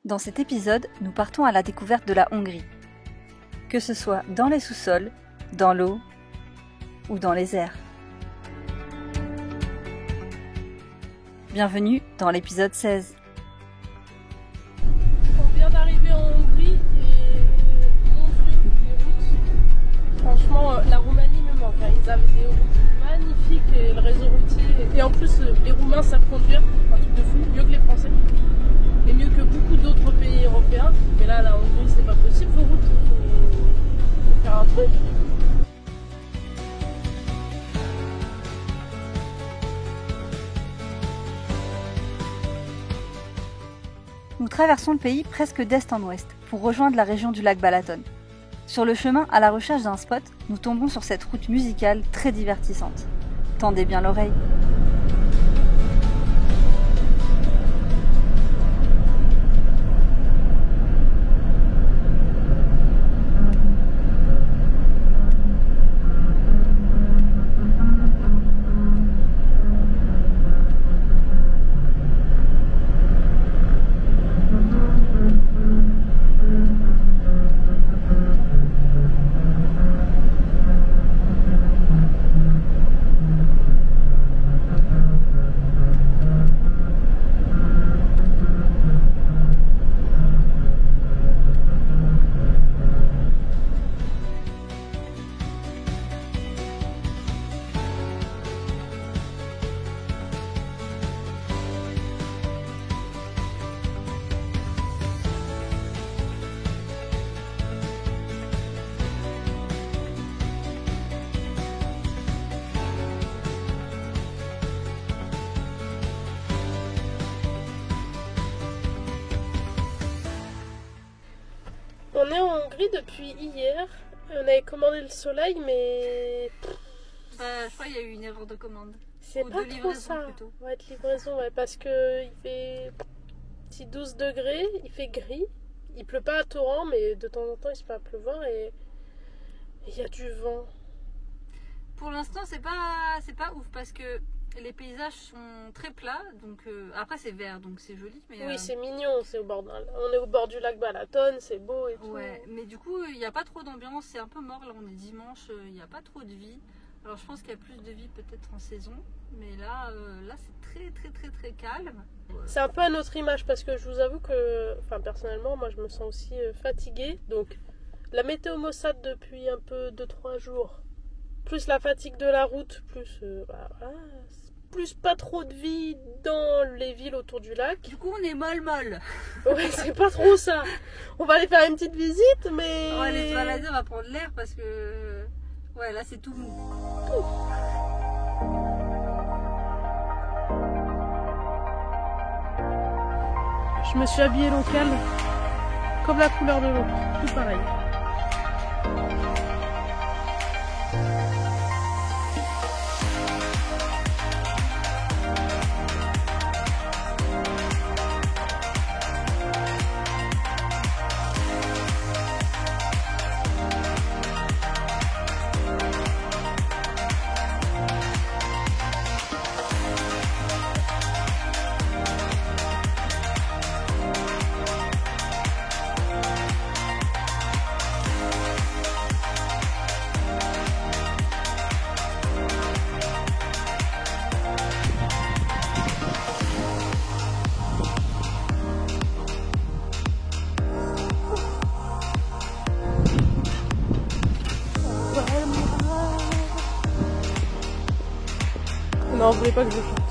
Dans cet épisode, nous partons à la découverte de la Hongrie. Que ce soit dans les sous-sols, dans l'eau ou dans les airs. Bienvenue dans l'épisode 16. On vient d'arriver en Hongrie et mon Dieu, les routes. Franchement, la Roumanie me manque. Ils avaient des routes magnifiques et le réseau routier. Et en plus, les Roumains savent conduire, un truc de fou, mieux que les Français. Et mieux que beaucoup d'autres pays européens. Mais là, la Hongrie, c'est pas possible, vos routes. Faut faire un truc. Nous traversons le pays presque d'est en ouest pour rejoindre la région du lac Balaton. Sur le chemin, à la recherche d'un spot, nous tombons sur cette route musicale très divertissante. Tendez bien l'oreille. On est en Hongrie depuis hier. On avait commandé le soleil, mais Je crois qu'il y a eu une erreur de commande. c'est Ou pas de trop livraison, ça. plutôt. Ouais, de livraison, ouais, parce que il fait petit 12 degrés, il fait gris. Il pleut pas à torrent, mais de temps en temps il se peut à pleuvoir et il y a du vent. Pour l'instant, c'est pas ouf parce que les paysages sont très plats, donc après c'est vert, donc c'est joli. Mais Oui, c'est mignon, on est au bord du lac Balaton, c'est beau et tout. ouais, mais du coup, il n'y a pas trop d'ambiance, c'est un peu mort. Là, on est dimanche, il n'y a pas trop de vie. Alors, je pense qu'il y a plus de vie peut-être en saison, mais là c'est très calme. C'est un peu à notre image parce que je vous avoue que, enfin personnellement, moi je me sens aussi fatiguée. Donc la météo maussade depuis un peu 2-3 jours, plus la fatigue de la route, plus pas trop de vie dans les villes autour du lac. Du coup, on est molle. Ouais, c'est pas trop ça. On va aller faire une petite visite, mais On va aller se balader, on va prendre l'air parce que ouais, là c'est tout mou. Je me suis habillée locale, comme la couleur de l'eau, tout pareil. Non, vous voulez pas que je chante.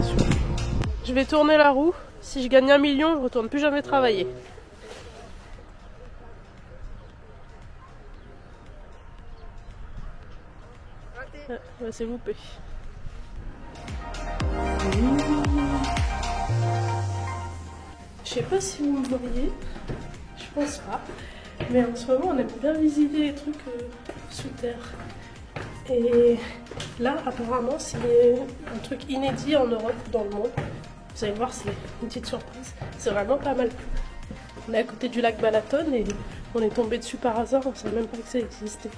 C'est sûr. Je vais tourner la roue. Si je gagne 1 million, je retourne plus jamais travailler. Ouais, c'est loupé. Je sais pas si vous me voyez. Je pense pas. Mais en ce moment, on aime bien visiter les trucs sous terre. Et là, apparemment, c'est un truc inédit en Europe ou dans le monde. Vous allez voir, c'est une petite surprise. C'est vraiment pas mal. On est à côté du lac Balaton et on est tombé dessus par hasard, on ne savait même pas que ça existait.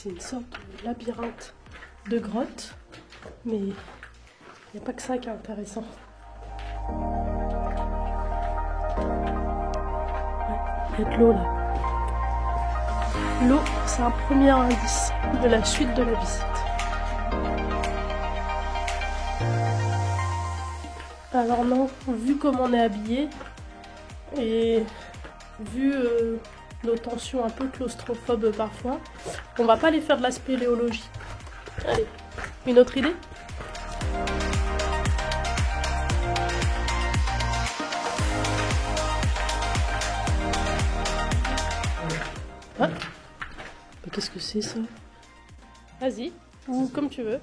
c'est une sorte de labyrinthe de grottes, mais il n'y a pas que ça qui est intéressant. Il y a de l'eau là. L'eau, c'est un premier indice de la suite de la visite. Alors non, vu comme on est habillé et vu nos tensions un peu claustrophobes parfois, on va pas aller faire de la spéléologie. Allez, une autre idée ? Ah, mais qu'est-ce que c'est ça ? Vas-y, ou comme tu veux.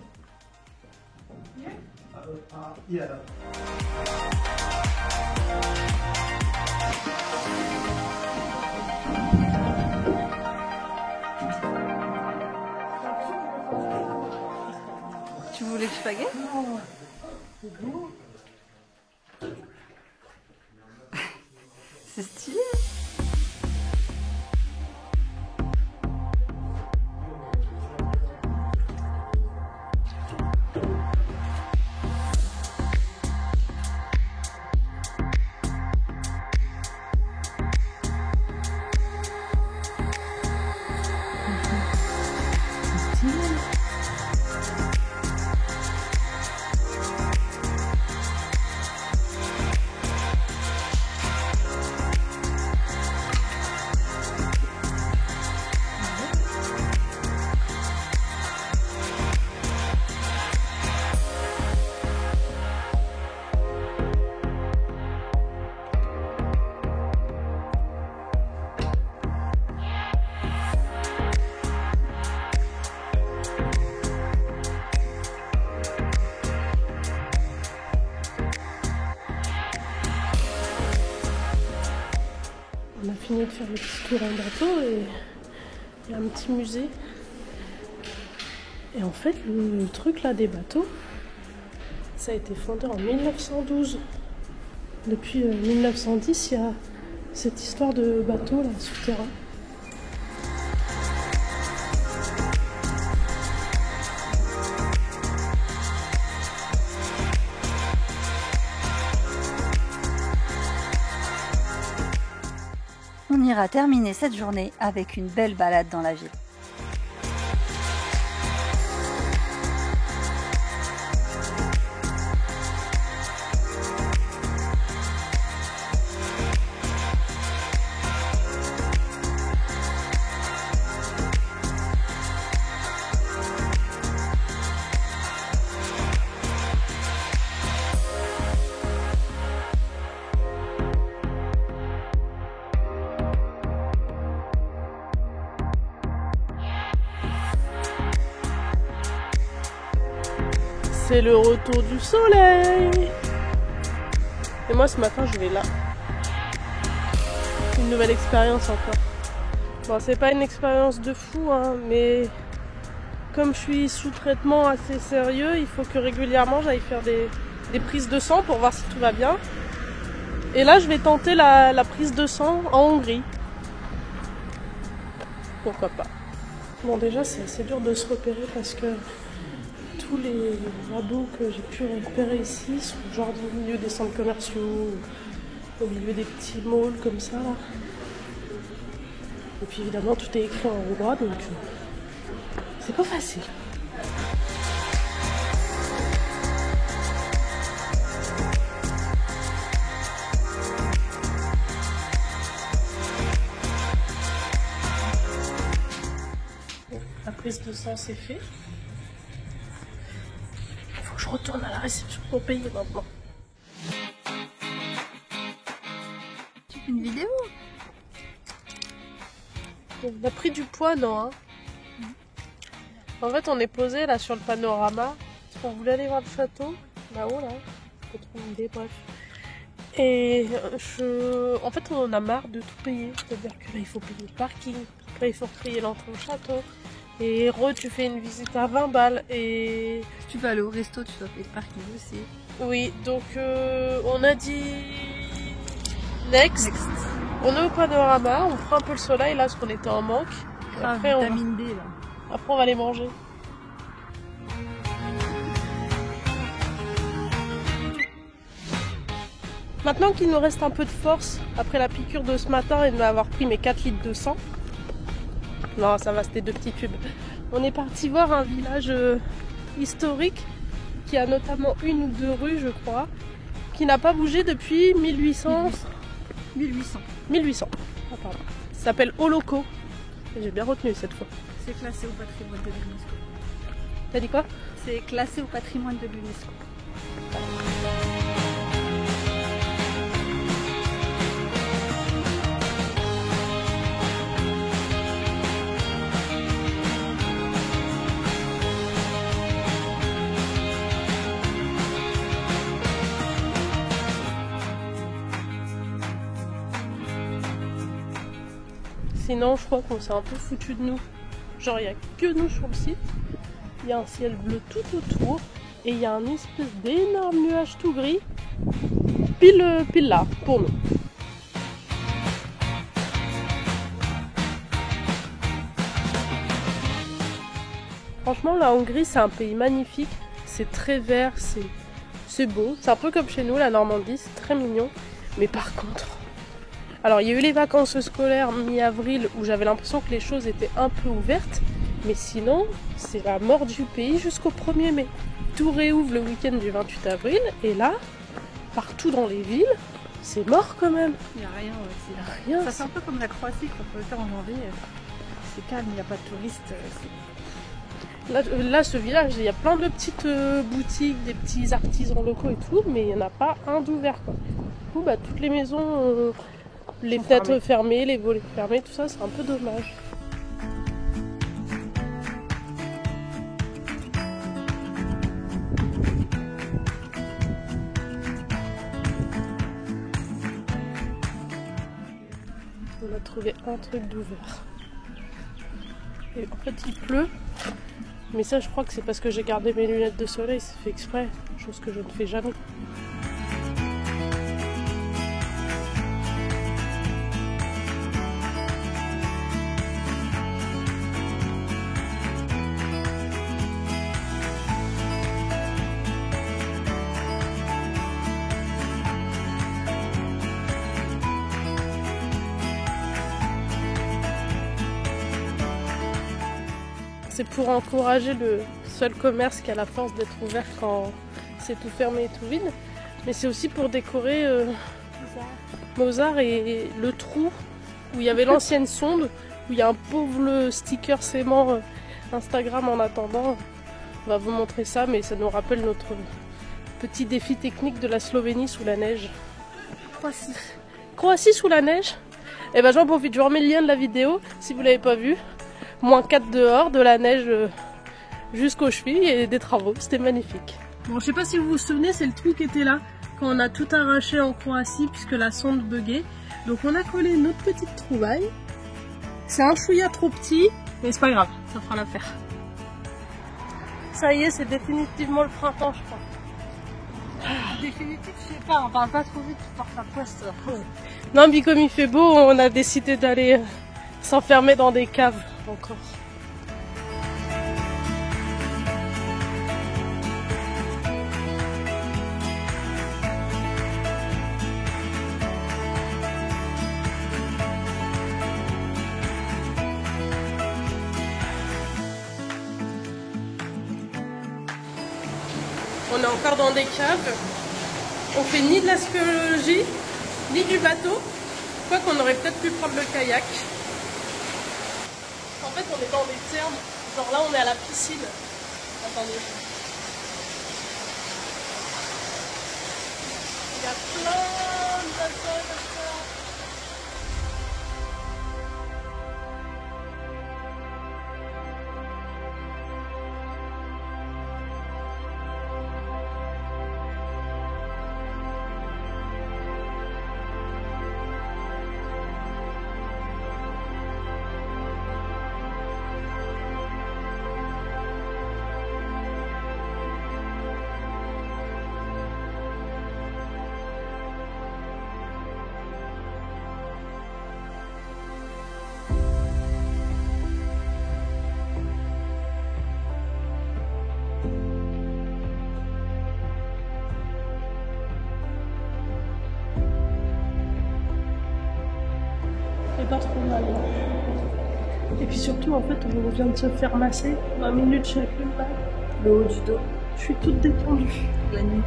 Tu voulais que je pagaie ? C'est stylé. On a fini de faire le petit tour en bateau et il y a un petit musée. Et en fait, le truc là des bateaux, ça a été fondé en 1912. Depuis 1910, il y a cette histoire de bateau là, souterrain. On ira terminer cette journée avec une belle balade dans la ville. C'est le retour du soleil. Et moi ce matin je vais là. Une nouvelle expérience encore. Bon, c'est pas une expérience de fou, hein, mais comme je suis sous traitement assez sérieux, il faut que régulièrement j'aille faire des prises de sang pour voir si tout va bien. Et là je vais tenter la prise de sang en Hongrie. Pourquoi pas. Bon, déjà c'est assez dur de se repérer parce que tous les ados que j'ai pu récupérer ici sont genre au milieu des centres commerciaux, au milieu des petits malls comme ça là. Et puis évidemment tout est écrit en hongrois donc c'est pas facile. La prise de sang c'est fait. Je retourne à la réception pour payer maintenant. Tu fais une vidéo ? On a pris du poids, non hein. En fait, on est posé là sur le panorama. On voulait aller voir le château, là-haut, là. Pas trop une idée, bref. Et en fait, on en a marre de tout payer. C'est-à-dire que là, il faut payer le parking. Là, il faut payer l'entrée au château. Et tu fais une visite à 20 balles. Et si tu vas aller au resto, tu dois payer le parking aussi. Oui, donc on a dit next. On est au panorama, on prend un peu le soleil là parce qu'on était en manque. Après, vitamine D là. Après on va les manger. Maintenant qu'il nous reste un peu de force, après la piqûre de ce matin et de m'avoir pris mes 4 litres de sang, non ça va, c'était 2 petits tubes, on est parti voir un village historique qui a notamment 1 ou 2 rues je crois, qui n'a pas bougé depuis 1800. 1800. Ah, pardon. Ça s'appelle Oloko. J'ai bien retenu cette fois. C'est classé au patrimoine de l'UNESCO. T'as dit quoi? C'est classé au patrimoine de l'UNESCO. Sinon, je crois qu'on s'est un peu foutu de nous. Genre, il n'y a que nous sur le site. Il y a un ciel bleu tout autour. Et il y a un espèce d'énorme nuage tout gris. Pile là, pour nous. Franchement, la Hongrie, c'est un pays magnifique. C'est très vert, c'est beau. C'est un peu comme chez nous, la Normandie. C'est très mignon. Mais par contre... Alors, il y a eu les vacances scolaires mi-avril où j'avais l'impression que les choses étaient un peu ouvertes. Mais sinon, c'est la mort du pays jusqu'au 1er mai. Tout réouvre le week-end du 28 avril. Et là, partout dans les villes, c'est mort quand même. Il n'y a rien. Il n'y a rien. Ça fait un peu comme la Croatie qu'on peut faire en janvier. C'est calme, il n'y a pas de touristes. Là, ce village, il y a plein de petites boutiques, des petits artisans locaux et tout. Mais il n'y en a pas un d'ouvert, quoi. Du coup, toutes les maisons... les fenêtres fermées, les volets fermés, tout ça, c'est un peu dommage. On a trouvé un truc d'ouvert. Et en fait, il pleut. Mais ça, je crois que c'est parce que j'ai gardé mes lunettes de soleil, c'est fait exprès, chose que je ne fais jamais. C'est pour encourager le seul commerce qui a la force d'être ouvert quand c'est tout fermé et tout vide. Mais c'est aussi pour décorer Mozart et le trou où il y avait l'ancienne sonde, où il y a un pauvre sticker sément Instagram en attendant. On va vous montrer ça, mais ça nous rappelle notre petit défi technique de la Slovénie sous la neige. Croatie sous la neige. Et ben j'en profite, je vous remets le lien de la vidéo si vous l'avez pas vu. -4 dehors, de la neige jusqu'aux chevilles et des travaux, c'était magnifique. Bon, je sais pas si vous vous souvenez, c'est le trou qui était là quand on a tout arraché en Croatie puisque la sonde buguait. Donc on a collé notre petite trouvaille. C'est un chouïa trop petit, mais c'est pas grave, ça fera l'affaire. Ça y est, c'est définitivement le printemps, je crois. Définitif, je sais pas, on parle pas trop vite, tu portes la poste. Non, mais comme il fait beau, on a décidé d'aller s'enfermer dans des caves encore. On est encore dans des caves. On fait ni de la spéléologie, ni du bateau. Quoi qu'on aurait peut-être pu prendre le kayak. En fait, on est dans des thermes. Genre là, on est à la piscine. Attendez. Il y a plein de bateaux comme ça. mal. Et puis surtout, en fait, on vient de se faire masser 20 minutes chacune là. Le haut du dos, Je suis toute détendue. la nuque,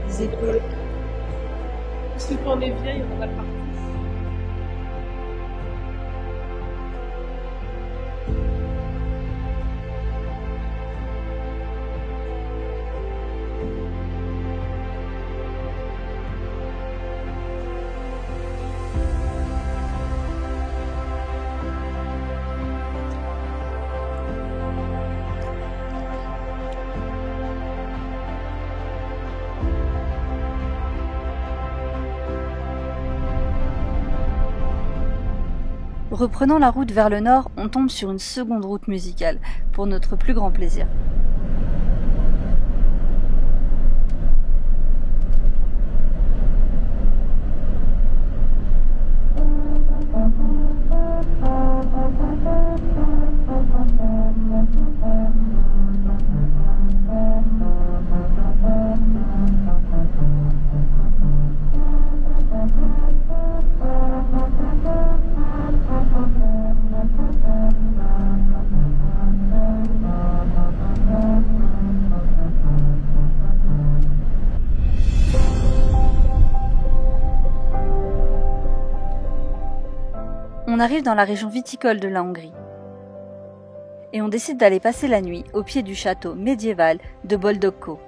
les épaules. Parce que quand on est vieille, on en a partout. Reprenant la route vers le nord, on tombe sur une seconde route musicale, pour notre plus grand plaisir. On arrive dans la région viticole de la Hongrie. Et on décide d'aller passer la nuit au pied du château médiéval de Boldogko.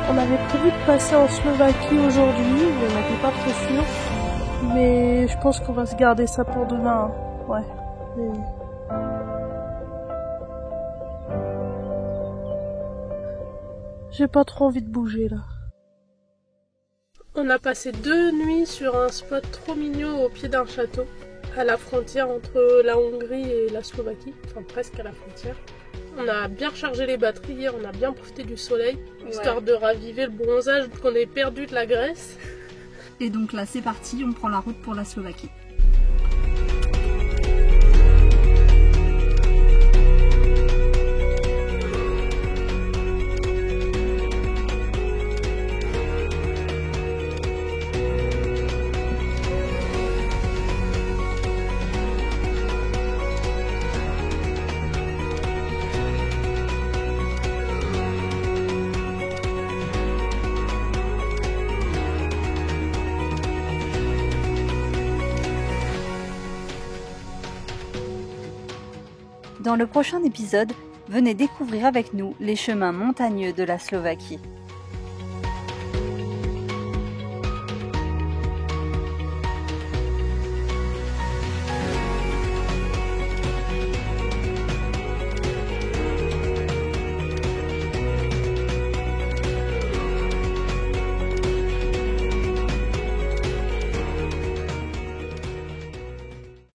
On avait prévu de passer en Slovaquie aujourd'hui, mais on n'était pas trop sûr. Mais je pense qu'on va se garder ça pour demain. Ouais. Mais... j'ai pas trop envie de bouger là. On a passé 2 nuits sur un spot trop mignon au pied d'un château, à la frontière entre la Hongrie et la Slovaquie, enfin presque à la frontière. On a bien rechargé les batteries hier, on a bien profité du soleil, histoire de raviver le bronzage qu'on ait perdu de la Grèce. Et donc là c'est parti, on prend la route pour la Slovaquie. Dans le prochain épisode, venez découvrir avec nous les chemins montagneux de la Slovaquie.